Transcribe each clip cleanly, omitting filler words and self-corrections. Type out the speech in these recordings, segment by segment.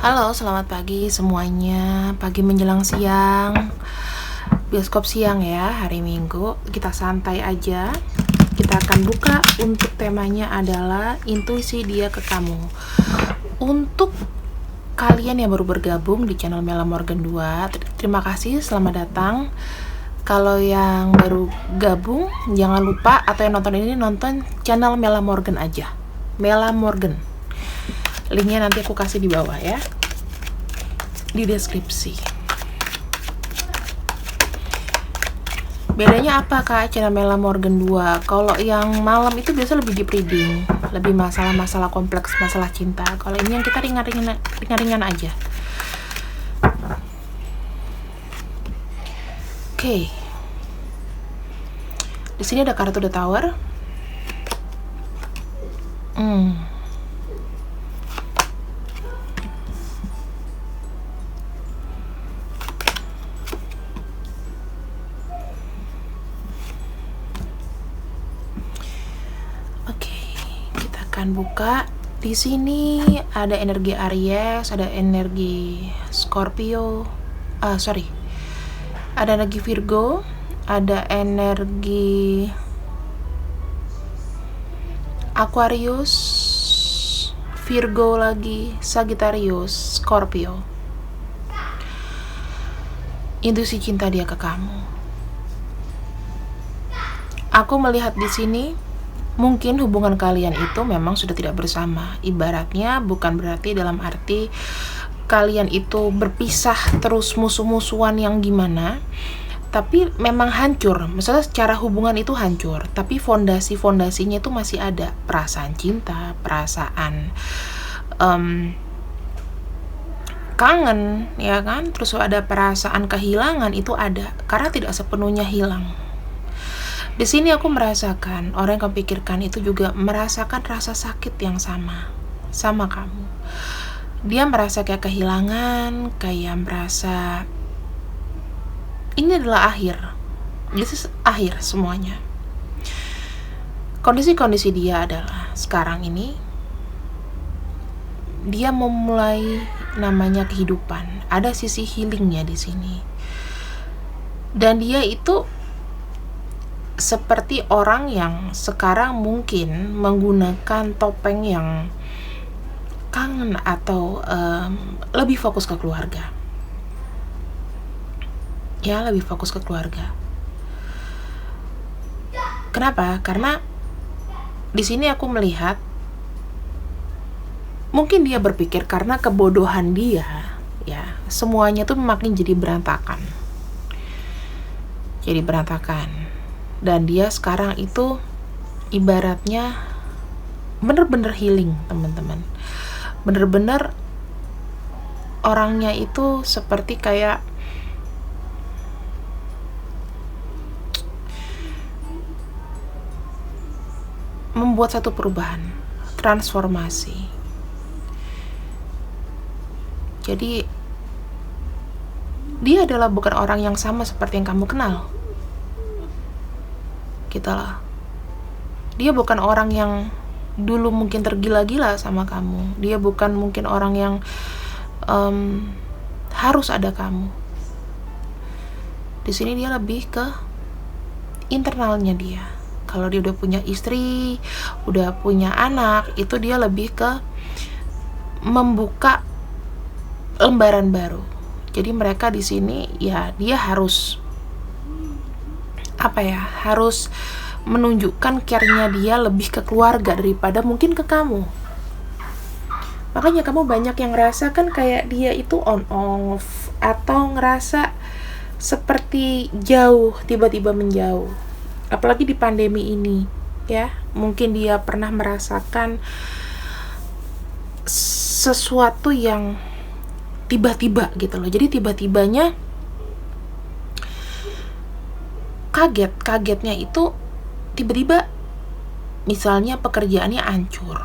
Halo, selamat pagi semuanya. Pagi menjelang siang. Bioskop siang ya, hari Minggu. Kita santai aja. Kita akan buka untuk temanya adalah intuisi dia ke kamu. Untuk kalian yang baru bergabung di channel Mela Morgan 2, terima kasih, selamat datang. Kalau yang baru gabung, jangan lupa atau yang nonton ini nonton channel Mela Morgan aja. Mela Morgan. Linknya nanti aku kasih di bawah ya, di deskripsi. Bedanya apa kak channel Mela Morgan 2? Kalau yang malam itu biasa lebih deep reading, lebih masalah-masalah kompleks, masalah cinta. Kalau ini yang kita ringan-ringan aja. Oke. Di sini ada kartu The Tower. Buka. Di sini ada energi Aries, ada energi Scorpio. Ada energi Virgo, ada energi Aquarius, Virgo lagi, Sagittarius, Scorpio. Intuisi cinta dia ke kamu. Aku melihat di sini mungkin hubungan kalian itu memang sudah tidak bersama. Ibaratnya bukan berarti dalam arti kalian itu berpisah terus musuh-musuhan yang gimana, tapi memang hancur. Misalnya secara hubungan itu hancur, tapi fondasinya itu masih ada. Perasaan cinta, perasaan kangen, ya kan? Terus ada perasaan kehilangan, itu ada. Karena tidak sepenuhnya hilang. Di sini aku merasakan orang yang kamu pikirkan itu juga merasakan rasa sakit yang sama kamu. Dia merasa kayak kehilangan, kayak merasa ini adalah akhir. This is akhir semuanya. Kondisi dia adalah sekarang ini dia memulai namanya kehidupan. Ada sisi healingnya di sini. Dan dia itu seperti orang yang sekarang mungkin menggunakan topeng yang kangen atau lebih fokus ke keluarga. Ya, lebih fokus ke keluarga. Kenapa? Karena di sini aku melihat mungkin dia berpikir karena kebodohan dia, ya, semuanya tuh makin jadi berantakan. Dan dia sekarang itu ibaratnya bener-bener healing, teman-teman. Bener-bener orangnya itu seperti kayak membuat satu perubahan, transformasi. Jadi dia adalah bukan orang yang sama seperti yang kamu kenal. Gitulah. Dia bukan orang yang dulu mungkin tergila-gila sama kamu. Dia bukan mungkin orang yang harus ada kamu. Di sini dia lebih ke internalnya dia. Kalau dia udah punya istri, udah punya anak, itu dia lebih ke membuka lembaran baru. Jadi mereka di sini ya dia harus harus menunjukkan care-nya dia lebih ke keluarga daripada mungkin ke kamu. Makanya kamu banyak yang ngerasa kan kayak dia itu on off atau ngerasa seperti jauh, tiba-tiba menjauh. Apalagi di pandemi ini, ya. Mungkin dia pernah merasakan sesuatu yang tiba-tiba gitu loh. Jadi tiba-tibanya kagetnya itu tiba-tiba misalnya pekerjaannya hancur,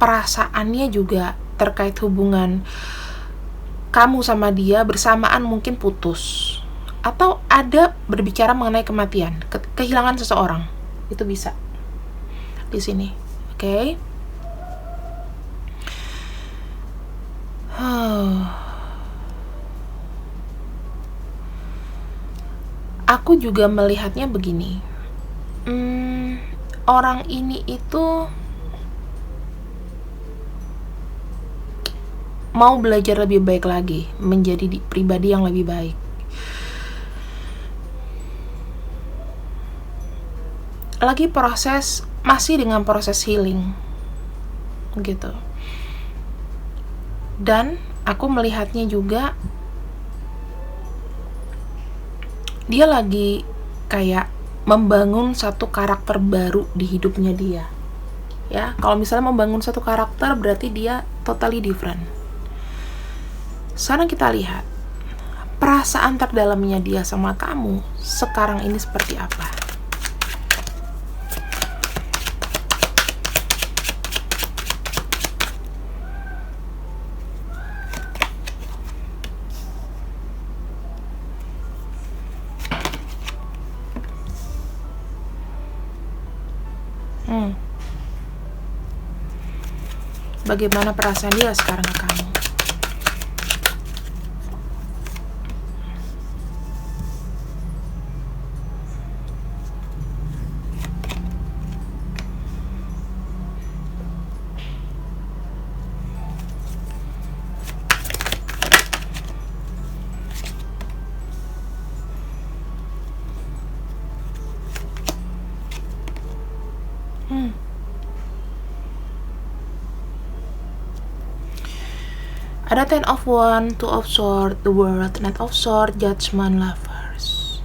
perasaannya juga terkait hubungan kamu sama dia bersamaan mungkin putus, atau ada berbicara mengenai kematian, kehilangan seseorang, itu bisa di sini, oke? Aku juga melihatnya begini. Orang ini itu mau belajar lebih baik lagi, menjadi pribadi yang lebih baik. Lagi masih dengan proses healing gitu. Dan aku melihatnya juga dia lagi kayak membangun satu karakter baru di hidupnya dia. Ya, kalau misalnya membangun satu karakter berarti dia totally different. Sekarang kita lihat perasaan terdalamnya dia sama kamu sekarang ini seperti apa. Bagaimana perasaan dia sekarang ke kamu? Ada Ten of Wands, Two of Swords, The World, Knight of Swords, Judgment, Lovers.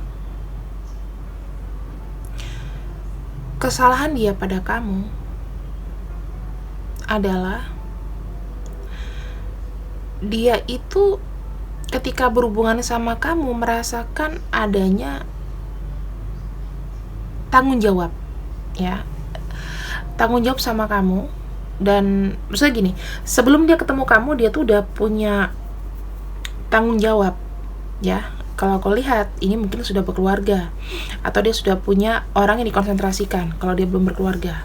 Kesalahan dia pada kamu adalah dia itu ketika berhubungan sama kamu merasakan adanya tanggung jawab, ya, tanggung jawab sama kamu. Dan maksudnya gini, sebelum dia ketemu kamu dia tuh udah punya tanggung jawab, ya. Kalau aku lihat ini mungkin sudah berkeluarga, atau dia sudah punya orang yang dikonsentrasikan kalau dia belum berkeluarga,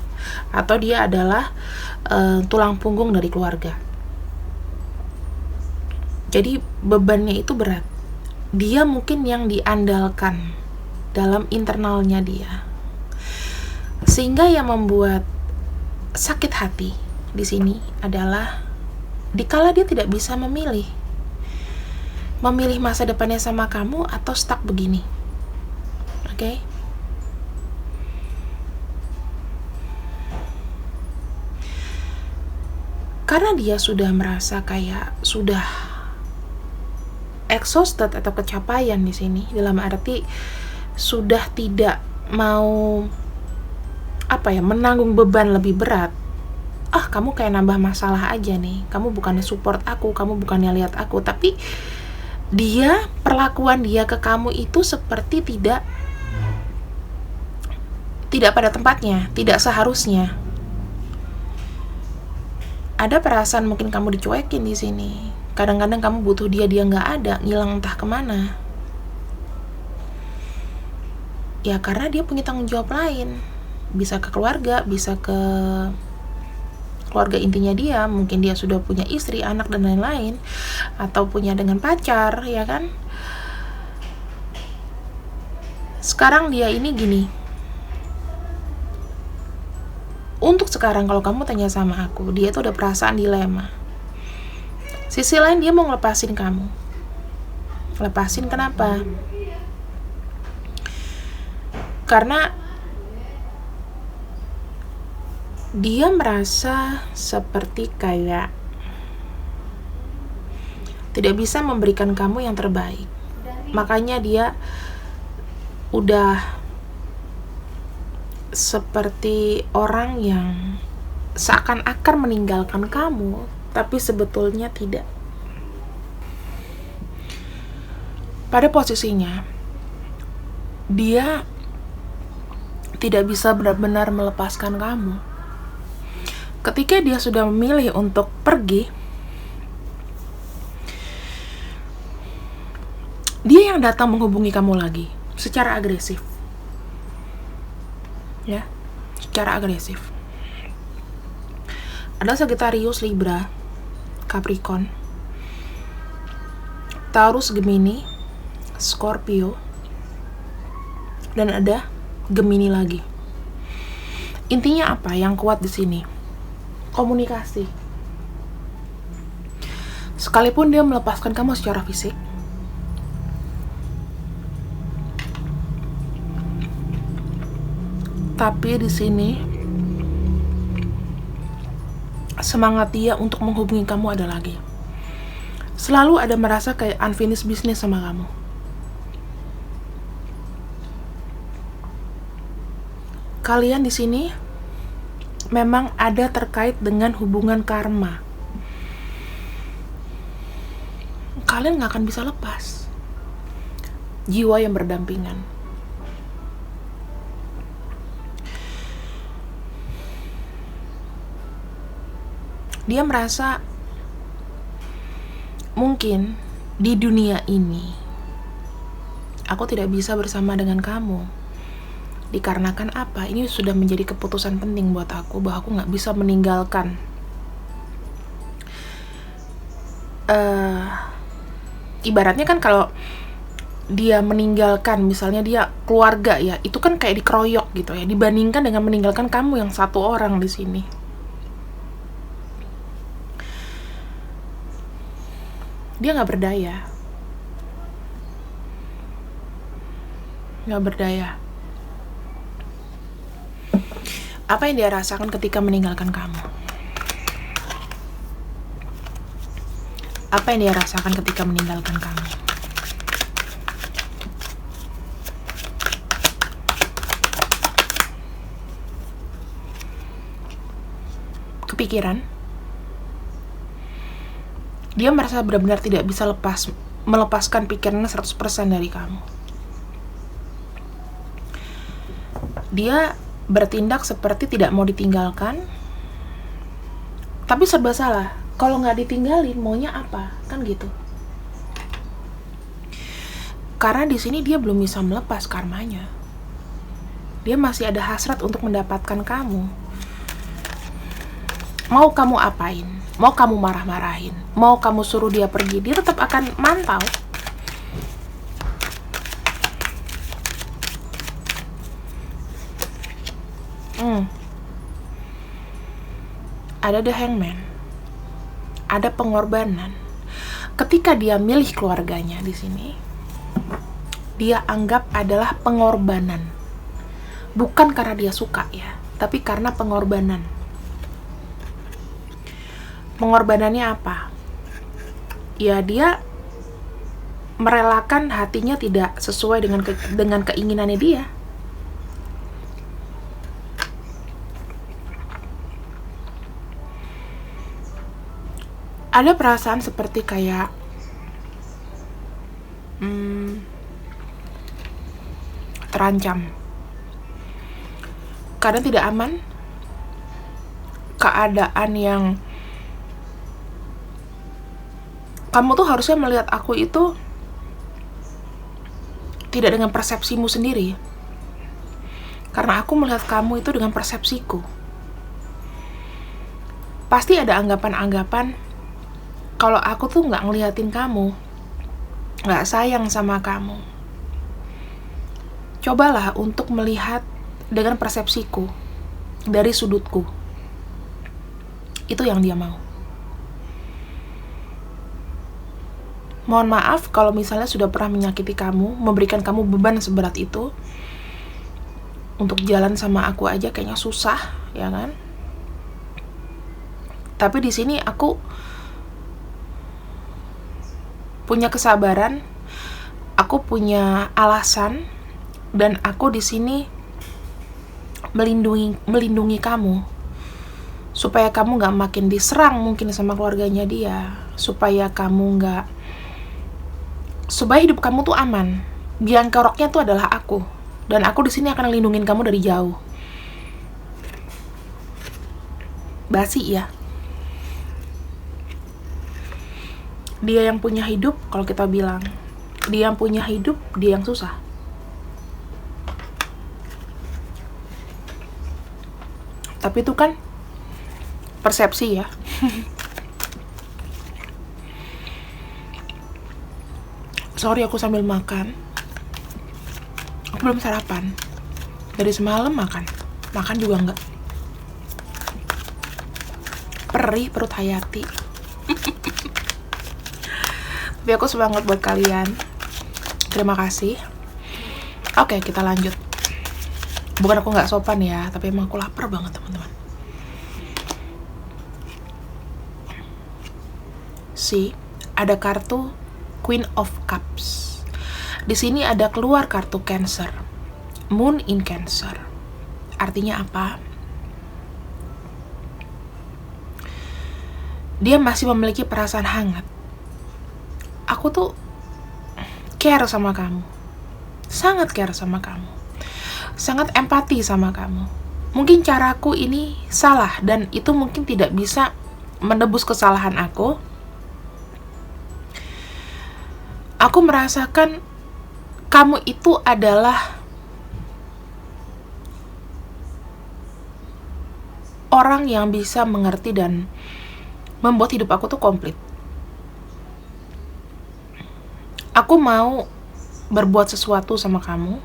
atau dia adalah tulang punggung dari keluarga. Jadi bebannya itu berat. Dia mungkin yang diandalkan dalam internalnya dia, sehingga yang membuat sakit hati di sini adalah dikala dia tidak bisa memilih masa depannya sama kamu atau stuck begini. Oke? Karena dia sudah merasa kayak sudah exhausted atau kecapaian di sini, dalam arti sudah tidak mau menanggung beban lebih berat. Kamu kayak nambah masalah aja nih, kamu bukannya support aku, kamu bukannya lihat aku. Tapi perlakuan dia ke kamu itu seperti tidak pada tempatnya, tidak seharusnya. Ada perasaan mungkin kamu dicuekin di sini. Kadang-kadang kamu butuh dia nggak ada, ngilang entah kemana. Ya karena dia punya tanggung jawab lain. Bisa ke keluarga, bisa ke keluarga intinya dia, mungkin dia sudah punya istri, anak, dan lain-lain, atau punya dengan pacar, ya kan? Sekarang dia ini gini, untuk sekarang kalau kamu tanya sama aku, dia tuh ada perasaan dilema. Sisi lain dia mau ngelepasin kamu. Lepasin kenapa? Karena dia merasa seperti kayak tidak bisa memberikan kamu yang terbaik. Makanya dia udah seperti orang yang seakan-akan meninggalkan kamu, tapi sebetulnya tidak. Pada posisinya, dia tidak bisa benar-benar melepaskan kamu. Ketika dia sudah memilih untuk pergi, dia yang datang menghubungi kamu lagi secara agresif, ya, secara agresif. Ada Sagittarius, Libra, Capricorn, Taurus, Gemini, Scorpio, dan ada Gemini lagi. Intinya apa yang kuat di sini? Komunikasi. Sekalipun dia melepaskan kamu secara fisik, tapi di sini semangat dia untuk menghubungi kamu ada lagi. Selalu ada merasa kayak unfinished business sama kamu. Kalian di sini memang ada terkait dengan hubungan karma. Kalian gak akan bisa lepas. Jiwa yang berdampingan. Dia merasa mungkin di dunia ini aku tidak bisa bersama dengan kamu. Dikarenakan apa? Ini sudah menjadi keputusan penting buat aku, bahwa aku gak bisa meninggalkan ibaratnya kan kalau dia meninggalkan, misalnya dia keluarga ya, itu kan kayak dikeroyok gitu ya, dibandingkan dengan meninggalkan kamu yang satu orang di sini. Dia nggak berdaya, nggak berdaya. Apa yang dia rasakan ketika meninggalkan kamu? Apa yang dia rasakan ketika meninggalkan kamu? Kepikiran? Dia merasa benar-benar tidak bisa melepaskan pikirannya 100% dari kamu. Dia bertindak seperti tidak mau ditinggalkan, tapi serba salah. Kalau nggak ditinggalin, maunya apa? Kan gitu. Karena di sini dia belum bisa melepas karmanya. Dia masih ada hasrat untuk mendapatkan kamu. Mau kamu apain? Mau kamu marah-marahin? Mau kamu suruh dia pergi? Dia tetap akan mantau. Ada the hangman. Ada pengorbanan. Ketika dia milih keluarganya di sini, dia anggap adalah pengorbanan. Bukan karena dia suka ya, tapi karena pengorbanan. Pengorbanannya apa? Ya dia merelakan hatinya tidak sesuai dengan keinginannya dia. Ada perasaan seperti kayak terancam, kadang tidak aman, keadaan yang kamu tuh harusnya melihat aku itu tidak dengan persepsimu sendiri, karena aku melihat kamu itu dengan persepsiku. Pasti ada anggapan-anggapan kalau aku tuh nggak ngeliatin kamu, nggak sayang sama kamu. Cobalah untuk melihat dengan persepsiku, dari sudutku. Itu yang dia mau. Mohon maaf kalau misalnya sudah pernah menyakiti kamu, memberikan kamu beban seberat itu. Untuk jalan sama aku aja kayaknya susah, ya kan? Tapi di sini aku punya kesabaran, aku punya alasan, dan aku di sini melindungi kamu supaya kamu nggak makin diserang mungkin sama keluarganya dia, supaya hidup kamu tuh aman. Biang keroknya tuh adalah aku, dan aku di sini akan lindungin kamu dari jauh. Basi ya. Dia yang punya hidup, kalau kita bilang dia yang punya hidup, dia yang susah. Tapi itu kan persepsi ya. Sorry, aku sambil makan. Aku belum sarapan. Dari semalam makan juga enggak. Perih perut Hayati. Tapi aku semangat buat kalian. Terima kasih. Oke, kita lanjut. Bukan aku nggak sopan ya, tapi emang aku lapar banget, teman-teman. Ada kartu Queen of Cups. Di sini ada keluar kartu Cancer. Moon in Cancer. Artinya apa? Dia masih memiliki perasaan hangat. Aku tuh care sama kamu. Sangat care sama kamu. Sangat empati sama kamu. Mungkin caraku ini salah dan itu mungkin tidak bisa menebus kesalahan aku. Aku merasakan kamu itu adalah orang yang bisa mengerti dan membuat hidup aku tuh komplit. Aku mau berbuat sesuatu sama kamu.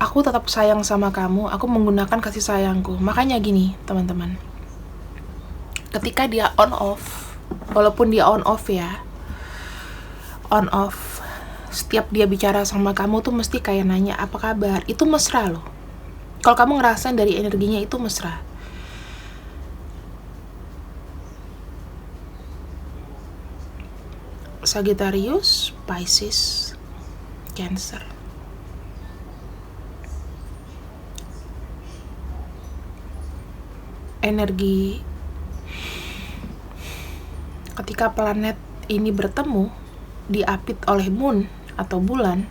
Aku tetap sayang sama kamu. Aku menggunakan kasih sayangku. Makanya gini, teman-teman. Ketika dia on off, walaupun dia on off ya, on off, setiap dia bicara sama kamu tuh mesti kayak nanya apa kabar. Itu mesra loh. Kalau kamu ngerasain dari energinya itu mesra. Sagittarius, Pisces, Cancer. Energi ketika planet ini bertemu diapit oleh moon atau bulan,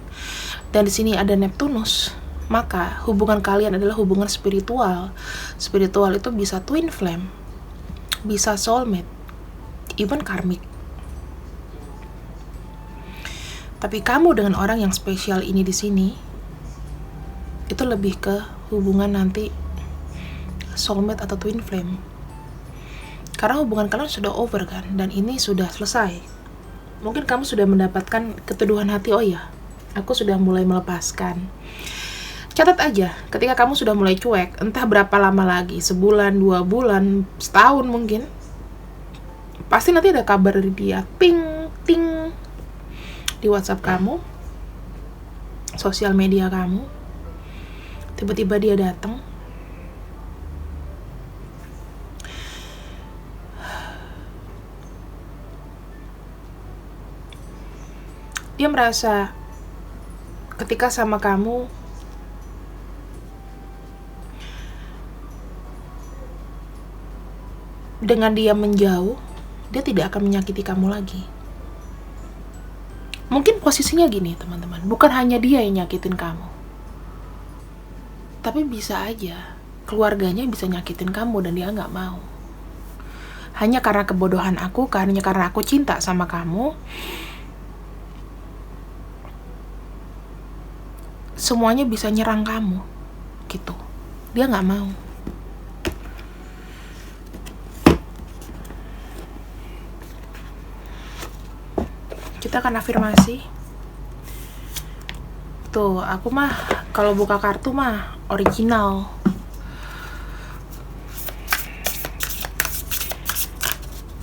dan di sini ada Neptunus, maka hubungan kalian adalah hubungan spiritual. Spiritual itu bisa twin flame, bisa soulmate, even karmic. Tapi kamu dengan orang yang spesial ini di sini itu lebih ke hubungan nanti soulmate atau twin flame. Karena hubungan kalian sudah over kan, dan ini sudah selesai. Mungkin kamu sudah mendapatkan keteduhan hati, oh ya, aku sudah mulai melepaskan. Catat aja, ketika kamu sudah mulai cuek, entah berapa lama lagi, sebulan, 2 bulan, setahun mungkin, pasti nanti ada kabar dari dia, ping, ting, di WhatsApp kamu, sosial media kamu, tiba-tiba dia datang. Dia merasa ketika sama kamu dengan dia menjauh, dia tidak akan menyakiti kamu lagi. Mungkin posisinya gini, teman-teman, bukan hanya dia yang nyakitin kamu, tapi bisa aja keluarganya bisa nyakitin kamu dan dia nggak mau. Hanya karena kebodohan aku, karena aku cinta sama kamu, semuanya bisa nyerang kamu, gitu. Dia nggak mau. Kita akan afirmasi. Tuh, aku mah kalau buka kartu mah original.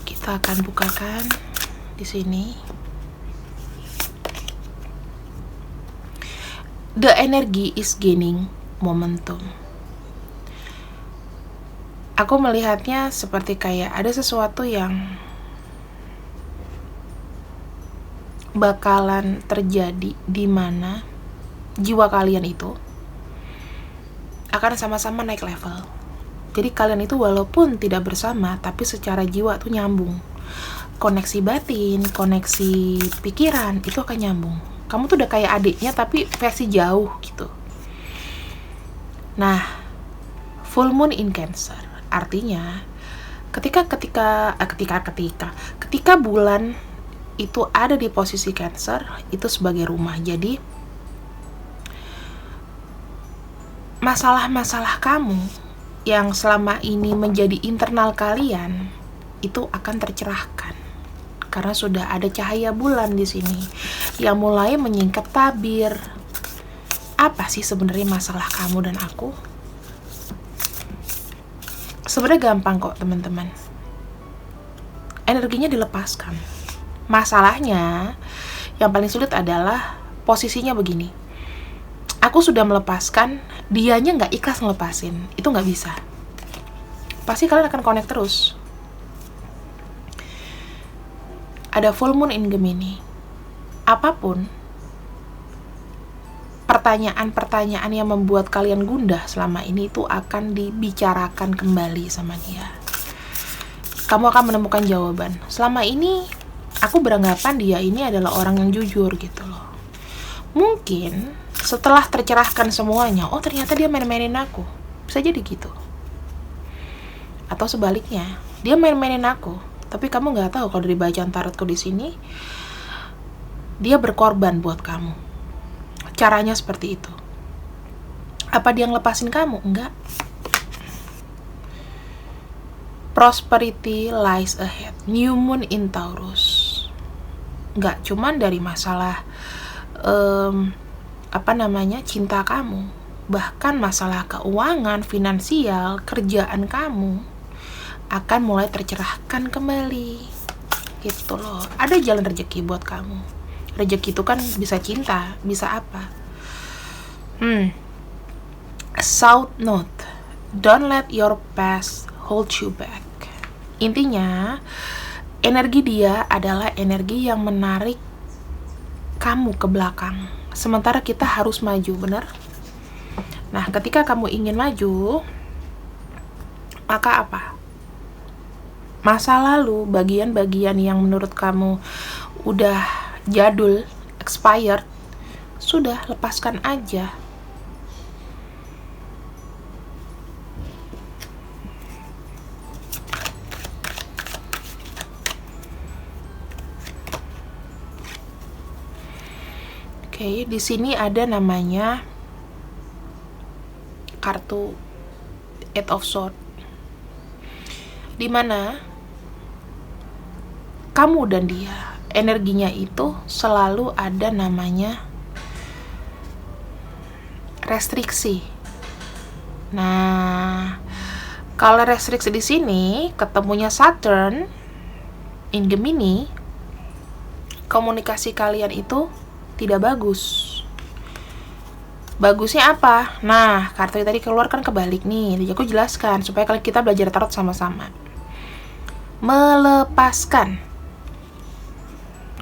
Kita akan bukakan di sini. The energy is gaining momentum. Aku melihatnya seperti kayak ada sesuatu yang bakalan terjadi di mana jiwa kalian itu akan sama-sama naik level. Jadi kalian itu walaupun tidak bersama, tapi secara jiwa tuh nyambung. Koneksi batin, koneksi pikiran itu akan nyambung. Kamu tuh udah kayak adiknya tapi versi jauh gitu. Nah, full moon in Cancer artinya ketika bulan itu ada di posisi Cancer, itu sebagai rumah. Jadi masalah-masalah kamu yang selama ini menjadi internal kalian itu akan tercerahkan karena sudah ada cahaya bulan di sini yang mulai menyingkap tabir. Apa sih sebenarnya masalah kamu dan aku? Sebenarnya gampang kok teman-teman. Energinya dilepaskan. Masalahnya yang paling sulit adalah posisinya begini. Aku sudah melepaskan, dianya nggak ikhlas ngelepasin. Itu nggak bisa. Pasti kalian akan connect terus. Ada full moon in Gemini. Apapun pertanyaan-pertanyaan yang membuat kalian gundah selama ini itu akan dibicarakan kembali sama dia. Kamu akan menemukan jawaban. Selama ini aku beranggapan dia ini adalah orang yang jujur gitu loh. Mungkin setelah tercerahkan semuanya, oh ternyata dia main-mainin aku. Bisa jadi gitu. Atau sebaliknya, dia main-mainin aku, tapi kamu nggak tahu kalau dari bacaan tarotku di sini dia berkorban buat kamu. Caranya seperti itu. Apa dia ngelepasin kamu? Enggak. Prosperity lies ahead. New moon in Taurus. Enggak cuman dari masalah cinta kamu, bahkan masalah keuangan, finansial, kerjaan kamu akan mulai tercerahkan kembali. Gitu loh. Ada jalan rezeki buat kamu. Rezeki itu kan bisa cinta, bisa apa. South note, don't let your past hold you back. Intinya, energi dia adalah energi yang menarik kamu ke belakang. Sementara kita harus maju, benar? Nah, ketika kamu ingin maju, maka apa? Masa lalu, bagian-bagian yang menurut kamu udah jadul, expired, sudah lepaskan aja. Oke, di sini ada namanya kartu Eight of Swords, di mana kamu dan dia energinya itu selalu ada namanya restriksi. Nah, kalau restriksi di sini ketemunya Saturn in Gemini, komunikasi kalian itu tidak bagus. Bagusnya apa? Nah, kartu yang tadi keluar kan kebalik nih. Jadi aku jelaskan supaya kita belajar tarot sama-sama. Melepaskan.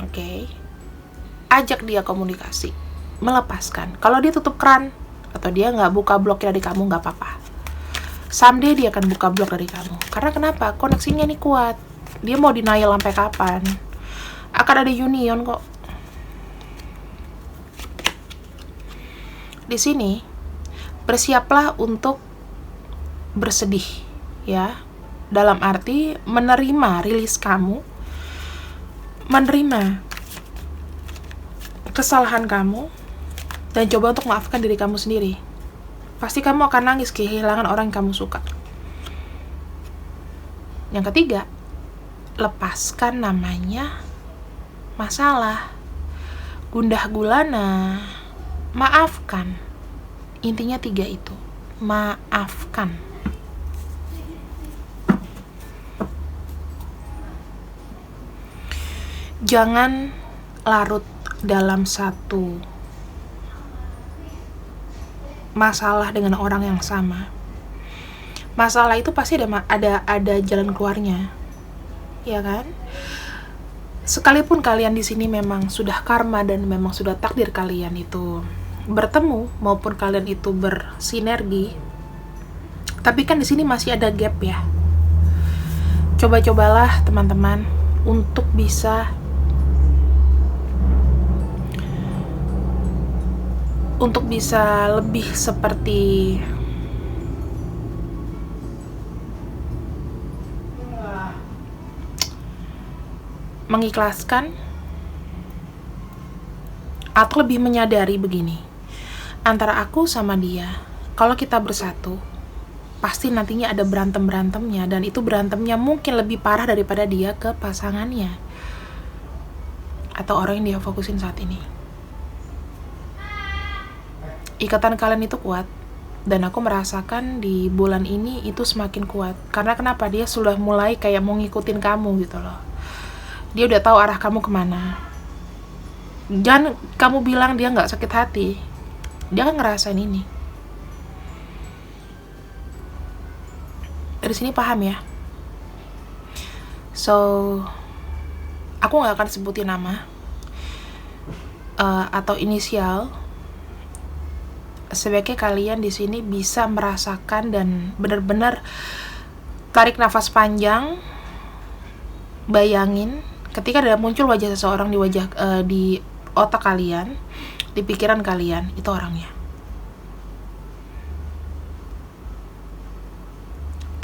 Oke. Ajak dia komunikasi. Melepaskan. Kalau dia tutup keran atau dia nggak buka blok dari kamu, nggak apa-apa. Someday dia akan buka blok dari kamu. Karena kenapa? Koneksinya nih kuat. Dia mau denial sampai kapan? Akan ada union kok. Di sini bersiaplah untuk bersedih, ya. Dalam arti menerima rilis kamu, menerima kesalahan kamu, dan coba untuk maafkan diri kamu sendiri. Pasti kamu akan nangis kehilangan orang yang kamu suka. Yang ketiga, lepaskan namanya masalah, gundah gulana, maafkan. Intinya 3 itu. Maafkan. Jangan larut dalam satu masalah dengan orang yang sama. Masalah itu pasti ada jalan keluarnya. Ya kan? Sekalipun kalian di sini memang sudah karma dan memang sudah takdir kalian itu bertemu maupun kalian itu bersinergi, tapi kan di sini masih ada gap ya. Coba-cobalah teman-teman untuk bisa lebih seperti mengikhlaskan atau lebih menyadari begini, antara aku sama dia, kalau kita bersatu pasti nantinya ada berantem-berantemnya, dan itu berantemnya mungkin lebih parah daripada dia ke pasangannya atau orang yang dia fokusin saat ini. Ikatan kalian itu kuat, dan aku merasakan di bulan ini itu semakin kuat. Karena kenapa? Dia sudah mulai kayak mau ngikutin kamu gitu loh. Dia udah tahu arah kamu kemana. Jangan kamu bilang dia nggak sakit hati, dia kan ngerasain ini. Dari sini paham ya? So, aku nggak akan sebutin nama atau inisial. Sebaiknya kalian di sini bisa merasakan dan benar-benar tarik nafas panjang, bayangin ketika ada muncul wajah seseorang di otak kalian, di pikiran kalian, itu orangnya.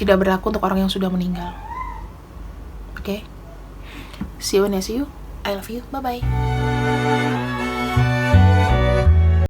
Tidak berlaku untuk orang yang sudah meninggal. Oke? See you when I see you. I love you. Bye-bye.